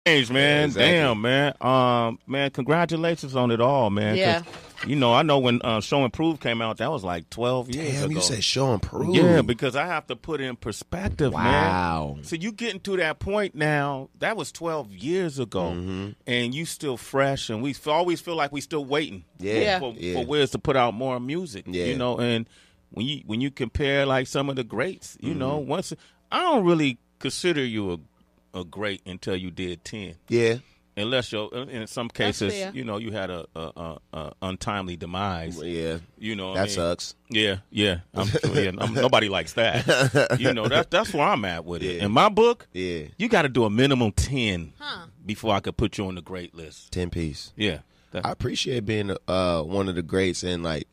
Change, man. Exactly. Damn, man. Man, congratulations on it all, man. Yeah. You know, I know when Show and Prove came out, that was like 12 years ago. Damn, you said Show and Prove. Yeah, because I have to put in perspective, man. Wow. So you getting to that point now, that was 12 years ago, and you still fresh, and we always feel like we still waiting for Wiz to put out more music, you know, and when you compare like some of the greats, you know, I don't really consider you a great until you did 10. Yeah. Unless in some cases, you know, you had a untimely demise. Yeah. You know, that sucks. Yeah. Nobody likes that. You know, that's where I'm at with it. In my book, you got to do a minimum 10 before I could put you on the great list. 10 piece. Yeah. I appreciate being one of the greats, and like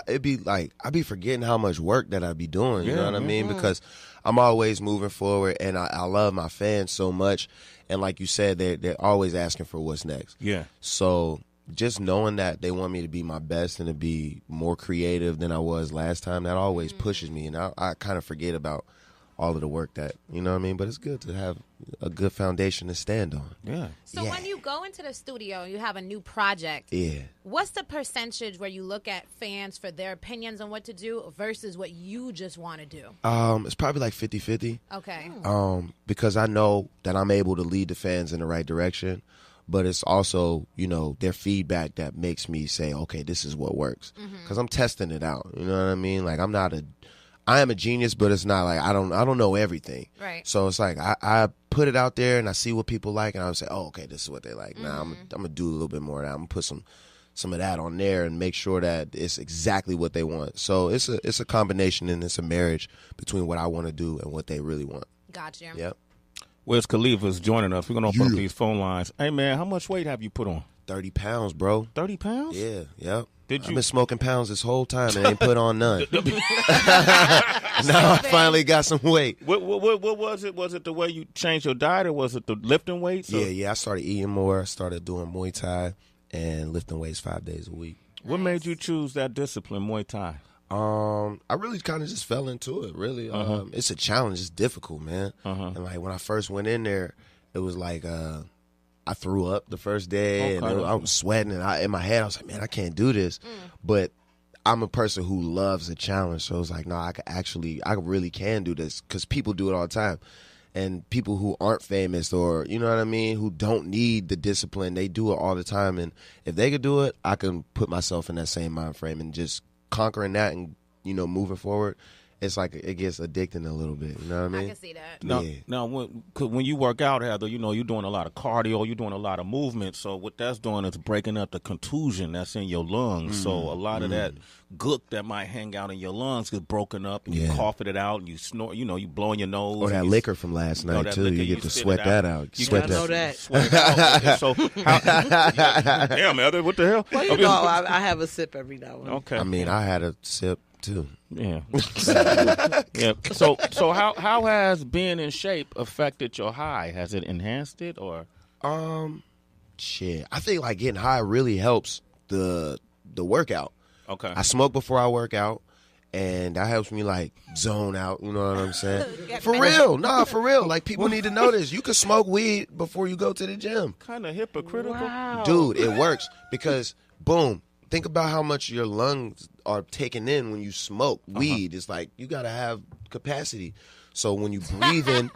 it'd be like I'd be forgetting how much work that I'd be doing. You know what I mean? Because I'm always moving forward, and I love my fans so much. And like you said, they're always asking for what's next. Yeah. So just knowing that they want me to be my best and to be more creative than I was last time, that always pushes me. And I kind of forget about all of the work that, you know what I mean? But it's good to have a good foundation to stand on. Yeah. So when you go into the studio and you have a new project, what's the percentage where you look at fans for their opinions on what to do versus what you just want to do? It's probably like 50-50. Okay. Because I know that I'm able to lead the fans in the right direction, but it's also, you know, their feedback that makes me say, okay, this is what works. Because I'm testing it out. You know what I mean? Like I am a genius, but it's not like I don't know everything. Right. So it's like I put it out there and I see what people like, and I would say, oh, okay, this is what they like. Now I'm gonna do a little bit more of that. I'm gonna put some of that on there and make sure that it's exactly what they want. So it's a combination, and it's a marriage between what I want to do and what they really want. Gotcha. Yep. Wiz Khalifa's joining us. We're gonna open up these phone lines. Hey man, how much weight have you put on? 30 pounds, bro. 30 pounds? Yeah. Yep. I've been smoking pounds this whole time and ain't put on none. Now I finally got some weight. What was it? Was it the way you changed your diet, or was it the lifting weights? Yeah. I started eating more. I started doing Muay Thai and lifting weights 5 days a week. What made you choose that discipline, Muay Thai? I really kind of just fell into it, really. It's a challenge. It's difficult, man. And like when I first went in there, it was like I threw up the first day, and I was sweating, and in my head I was like, man, I can't do this. But I'm a person who loves a challenge, so it's like, no, I really can do this, because people do it all the time. And people who aren't famous, or, you know what I mean, who don't need the discipline, they do it all the time. And if they could do it, I can put myself in that same mind frame, and just conquering that and, you know, moving forward. It's like it gets addicting a little bit. You know what I mean? I can see that. Now when you work out, Heather, you know, you're doing a lot of cardio, you're doing a lot of movement. So what that's doing is breaking up the contusion that's in your lungs. So a lot of that gook that might hang out in your lungs gets broken up, and you coughing it out, and you snort, you know, you blowing your nose. Or that liquor from last night, too. You get to sweat that out. You sweat know that. Sweat it out. So, damn, Heather, what the hell? Well, you know, I have a sip every now and then. Okay. I mean, I had a sip, too. Yeah. Yeah. So how has being in shape affected your high? Has it enhanced it, or? Shit. I think like getting high really helps the workout. Okay. I smoke before I work out, and that helps me like zone out. You know what I'm saying? For real. Nah, for real. Like, people need to know this. You can smoke weed before you go to the gym. Kind of hypocritical. Wow. Dude, it works because, boom, think about how much your lungs are taking in when you smoke weed. It's like you got to have capacity. So when you breathe in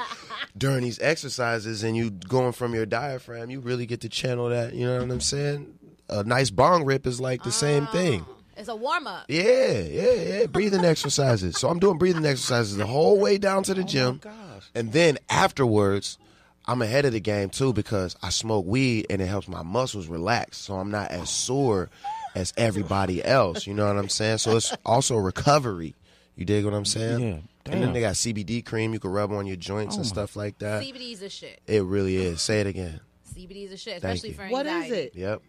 during these exercises and you going from your diaphragm, you really get to channel that. You know what I'm saying? A nice bong rip is like the same thing. It's a warm-up. Yeah. Breathing exercises. So I'm doing breathing exercises the whole way down to the gym. Oh, my gosh. And then afterwards, I'm ahead of the game, too, because I smoke weed and it helps my muscles relax. So I'm not as sore as everybody else. You know what I'm saying? So it's also recovery. You dig what I'm saying? Yeah. Damn. And then they got CBD cream you can rub on your joints and stuff like that. CBD's a shit. It really is. Say it again. CBD's a shit, Thank especially you. for What anxiety. is it? Yep.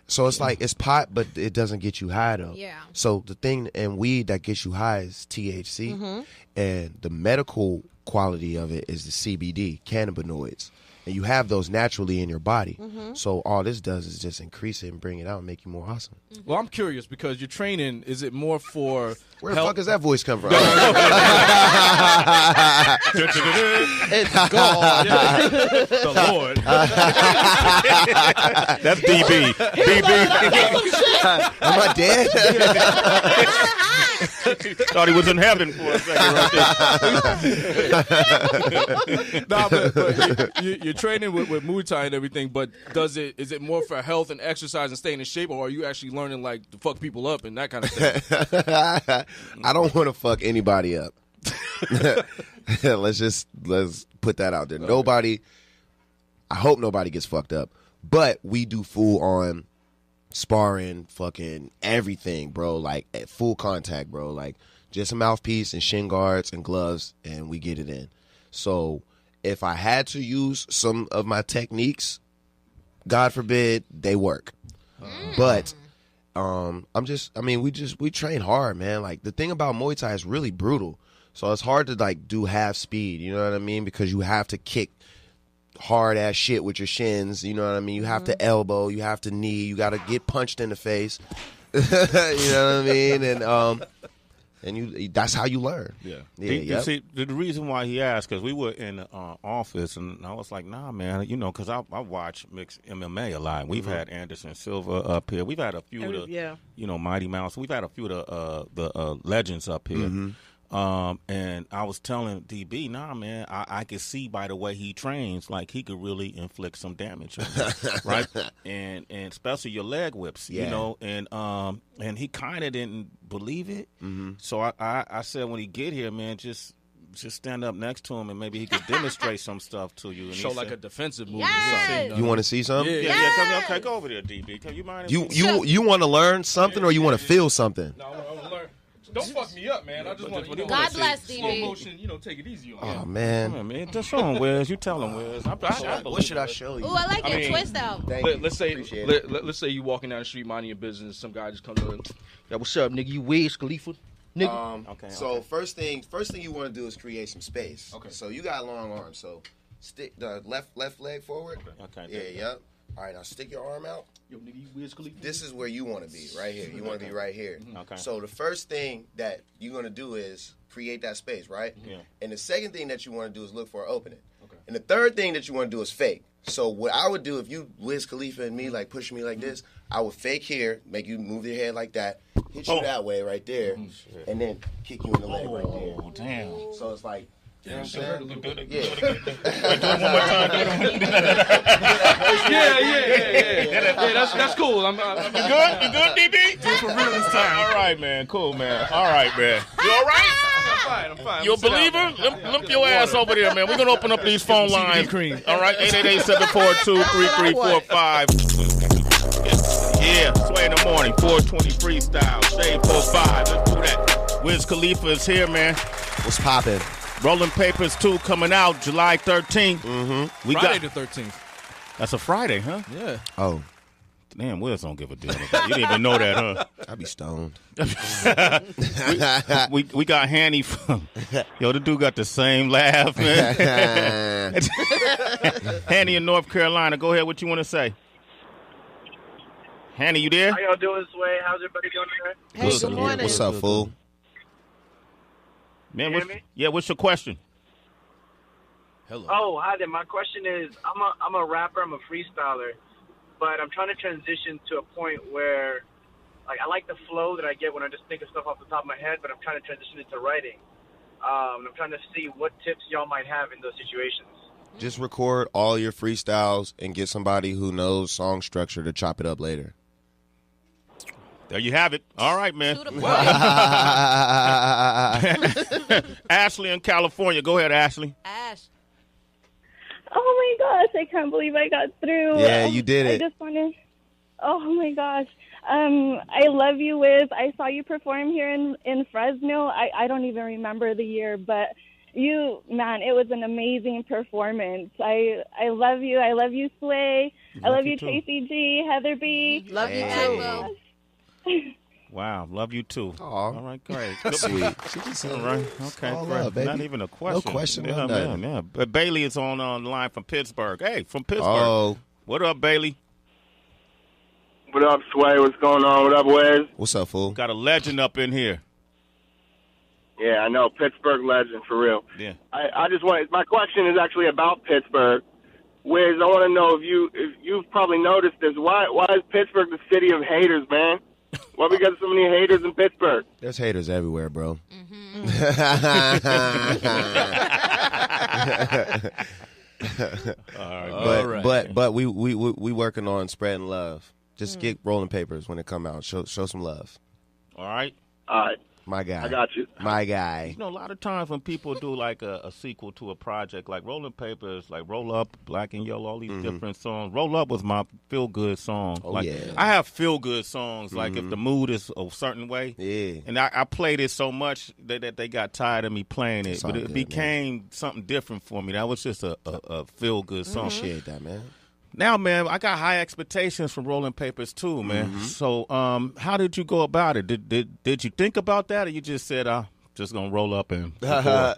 So it's like, it's pot, but it doesn't get you high, though. Yeah. So the thing in weed that gets you high is THC, and the medical quality of it is the CBD, cannabinoids. and you have those naturally in your body. So all this does is just increase it and bring it out and make you more awesome. Well, I'm curious because your training, is it more for where the fuck does that voice come from? It's God. The Lord. That's DB. DB. Am I dead? Thought he was in heaven for a second right there. but you're training with Muay Thai and everything, but is it more for health and exercise and staying in shape, or are you actually learning like to fuck people up and that kind of thing? I don't want to fuck anybody up. Let's put that out there. Nobody, I hope nobody gets fucked up, but we do full on sparring, fucking everything, bro. Like at full contact, bro. Like just a mouthpiece and shin guards and gloves, and we get it in. So if I had to use some of my techniques, God forbid, they work. But we train hard, man. Like the thing about Muay Thai is really brutal. So it's hard to like do half speed, you know what I mean? Because you have to kick hard ass shit with your shins, you know what I mean? You have to elbow, you have to knee, you got to get punched in the face. You know what I mean? And you that's how you learn. Yeah. You see, the reason why he asked, because we were in the office, and I was like, nah, man, you know, because I watch mixed MMA a lot. We've had Anderson Silva up here. We've had a few of the, you know, Mighty Mouse. We've had a few of the legends up here. And I was telling DB, nah, man, I could see by the way he trains, like he could really inflict some damage on you, right? And especially your leg whips, you know, and he kind of didn't believe it. So I said when he get here, man, just stand up next to him and maybe he could demonstrate some stuff to you. And show like a defensive move. Yes. You want to see something? Yeah. Okay, go over there, DB. Can you mind? You want to learn something or you want to feel something? No, I want to learn. Don't fuck me up, man. I just want to. God bless, slow motion, you know, take it easy on me. Oh man, on, man, just show him, Wiz. You tell him, Wiz. What should I show you? Ooh, I like your twist out. Let's say you walking down the street minding your business. Some guy just comes up. Yeah, what's up, nigga? You Wiz Khalifa, nigga. So first thing you want to do is create some space. Okay. So you got long arms, so stick the left leg forward. Okay. Yeah. Yep. All right, now stick your arm out. Yo, nigga, you Wiz Khalifa. This is where you want to be, right here. You want to be right here. Okay. So the first thing that you're going to do is create that space, right? Yeah. And the second thing that you want to do is look for an opening. Okay. And the third thing that you want to do is fake. So what I would do if you Wiz Khalifa and me, like push me like this, I would fake here, make you move your head like that, hit you that way right there, and then kick you in the leg right there. Oh, damn. So it's like, Yeah. Yeah. One more time. Yeah, that's cool. You good, DB? Do it for real this time. All right, man. Cool, man. All right, man. You all right? I'm fine. You a believer? Limp your ass over there, man. We're going to open up these phone lines. All right, 888-742-3345. Yeah, Sway in the morning, 420 freestyle, Shade 45. Let's do that. Wiz Khalifa is here, man. What's poppin'? Rolling Papers 2 coming out July 13th. Friday the 13th. That's a Friday, huh? Yeah. Oh. Damn, Wiz don't give a damn. You didn't even know that, huh? I be stoned. we got Hanny from... Yo, the dude got the same laugh, man. Hanny in North Carolina. Go ahead. What you want to say? Hanny, you there? How y'all doing, Sway? How's everybody doing today? Hey, good morning. What's up, fool? Man, what's your question? Hello. Oh, hi there. My question is, I'm a rapper, I'm a freestyler, but I'm trying to transition to a point where, like, I like the flow that I get when I just think of stuff off the top of my head, but I'm trying to transition into writing. I'm trying to see what tips y'all might have in those situations. Just record all your freestyles and get somebody who knows song structure to chop it up later. There you have it. All right, man. Ashley in California. Go ahead, Ashley. Ash. Oh, my gosh. I can't believe I got through. Yeah, you did it. I just want to... Oh, my gosh. I love you, Wiz. I saw you perform here in Fresno. I don't even remember the year, but you, man, it was an amazing performance. I love you. I love you, Sway. I love you, Tracy G, Heather B. Love you, too. Wow, love you too. Aww. All right, great. Sweet. She just said, all right, okay, all great. love, baby. Not even a question. No question. Yeah, man, yeah. But Bailey is on the line from Pittsburgh. Hey, from Pittsburgh. Oh. What up, Bailey? What up, Sway? What's going on? What up, Wes? What's up, fool? Got a legend up in here. Yeah, I know. Pittsburgh legend, for real. Yeah. I just want, my question is actually about Pittsburgh. Wes, I want to know if you've probably noticed this. Why is Pittsburgh the city of haters, man? Why we got so many haters in Pittsburgh? There's haters everywhere, bro. All right. But we working on spreading love. Just get rolling papers when it come out. Show some love. All right. All right. My guy. I got you. My guy. You know, a lot of times when people do like a sequel to a project, like Rolling Papers, like Roll Up, Black and Yellow, all these different songs. Roll Up was my feel-good song. Oh, like, yeah. I have feel-good songs, like if the mood is a certain way. Yeah. And I played it so much that they got tired of me playing it. But it became something different for me. That was just a feel-good song. Appreciate that, man. Now, man, I got high expectations from Rolling Papers too, man. So, how did you go about it? Did you think about that, or you just said, "I'm just gonna roll up and"? I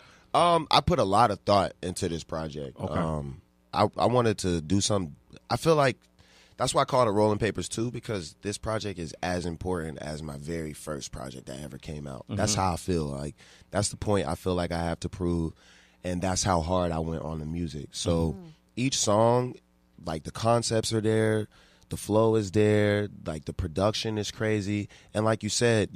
put a lot of thought into this project. Okay. I wanted to do some. I feel like that's why I called it Rolling Papers 2, because this project is as important as my very first project that ever came out. That's how I feel. Like that's the point I feel like I have to prove, and that's how hard I went on the music. So each song. Like, the concepts are there, the flow is there, like, the production is crazy. And like you said,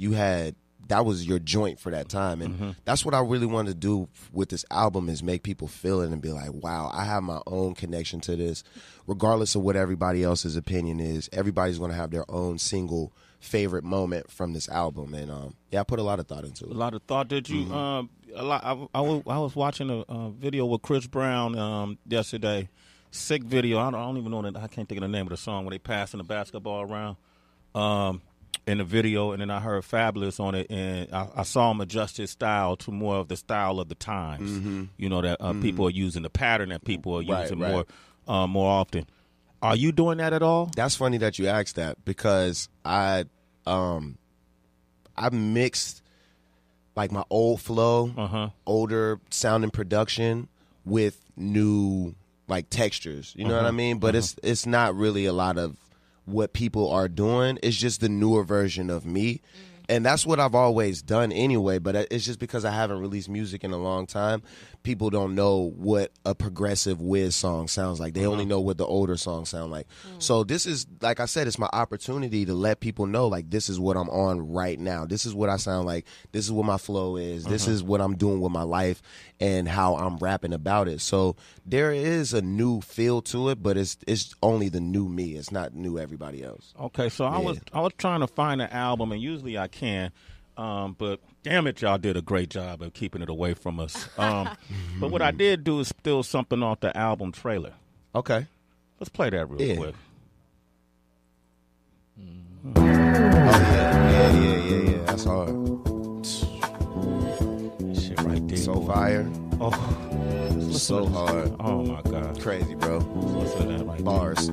that was your joint for that time. And that's what I really wanted to do with this album, is make people feel it and be like, wow, I have my own connection to this. Regardless of what everybody else's opinion is, everybody's going to have their own single favorite moment from this album. And, I put a lot of thought into it. A lot of thought. Did you, I was watching a video with Chris Brown yesterday. Sick video. I don't even know that. I can't think of the name of the song when they passing the basketball around in the video, and then I heard Fabulous on it, and I saw him adjust his style to more of the style of the times. You know that people are using the pattern that people are using more often. Are you doing that at all? That's funny that you asked that, because I mixed like my old flow, older sounding production with new. Like textures, you know what I mean? But it's not really a lot of what people are doing. It's just the newer version of me. And that's what I've always done anyway, but it's just because I haven't released music in a long time. People don't know what a progressive Wiz song sounds like. They only know what the older songs sound like. So this is, like I said, it's my opportunity to let people know, like, this is what I'm on right now. This is what I sound like. This is what my flow is. This is what I'm doing with my life and how I'm rapping about it. So there is a new feel to it, but it's only the new me. It's not new everybody else. Okay, so I was trying to find an album, and usually I can, but damn it, y'all did a great job of keeping it away from us. But what I did do is steal something off the album trailer. Okay. Let's play that real quick. Yeah. That's hard. Shit right there. So fire. Oh. So hard. Oh, my God. Crazy, bro. Listen to that right Bars.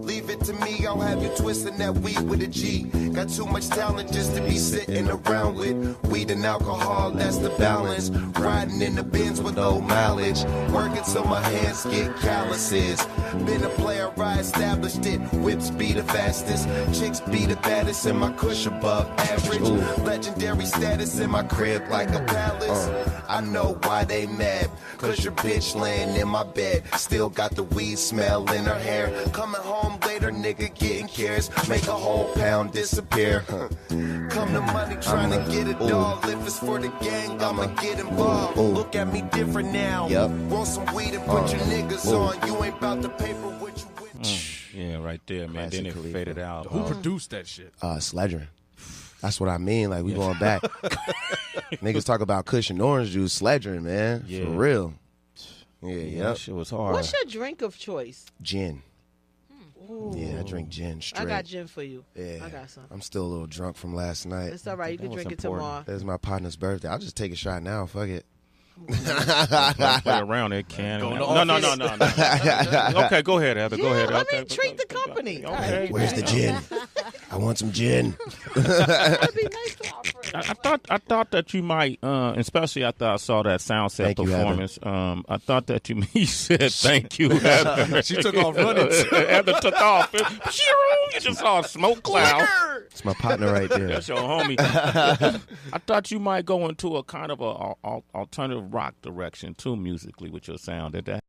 Leave it to me, I'll have you twisting that weed with a G. Got too much talent just to be sitting around with weed and alcohol, that's the balance. Riding in the Benz with no mileage, working till my hands get calluses. Been a player, I established it. Whips be the fastest, chicks be the baddest, and my kush above average. Legendary status in my crib like a palace. I know why they mad, cause your bitch laying in my bed, still got the weed smell in her hair. Coming home later, nigga getting cares, make a whole pound disappear. Come to money trying to get it all. If it's for the gang, I'ma get involved. Look at me different now. Want some weed and put your niggas on. You ain't about to paper what you with. Yeah, right there, man. Then it faded out. Who produced that shit? Sledger. That's what I mean. Like, we going back. Niggas talk about Kush and orange juice, Sledger, man. Yeah. For real. Yeah. That shit was hard. What's your drink of choice? Gin. Ooh. Yeah, I drink gin straight. I got gin for you. Yeah. I got some. I'm still a little drunk from last night. It's all right. You can drink it tomorrow. It's my partner's birthday. I'll just take a shot now. Fuck it. Play around it, Ken. No. Okay, go ahead, Heather. Go ahead. Let me treat the company. Okay. Where's the gin? I want some gin. That'd be nice to offer. I thought that you might, especially after I saw that sound set performance. I thought that you said thank you, Heather. She took off running. Heather took off. You just saw a smoke cloud. It's my partner right there. That's your homie. I thought you might go into a kind of a alternative rock direction too, musically, with your sound. Did that?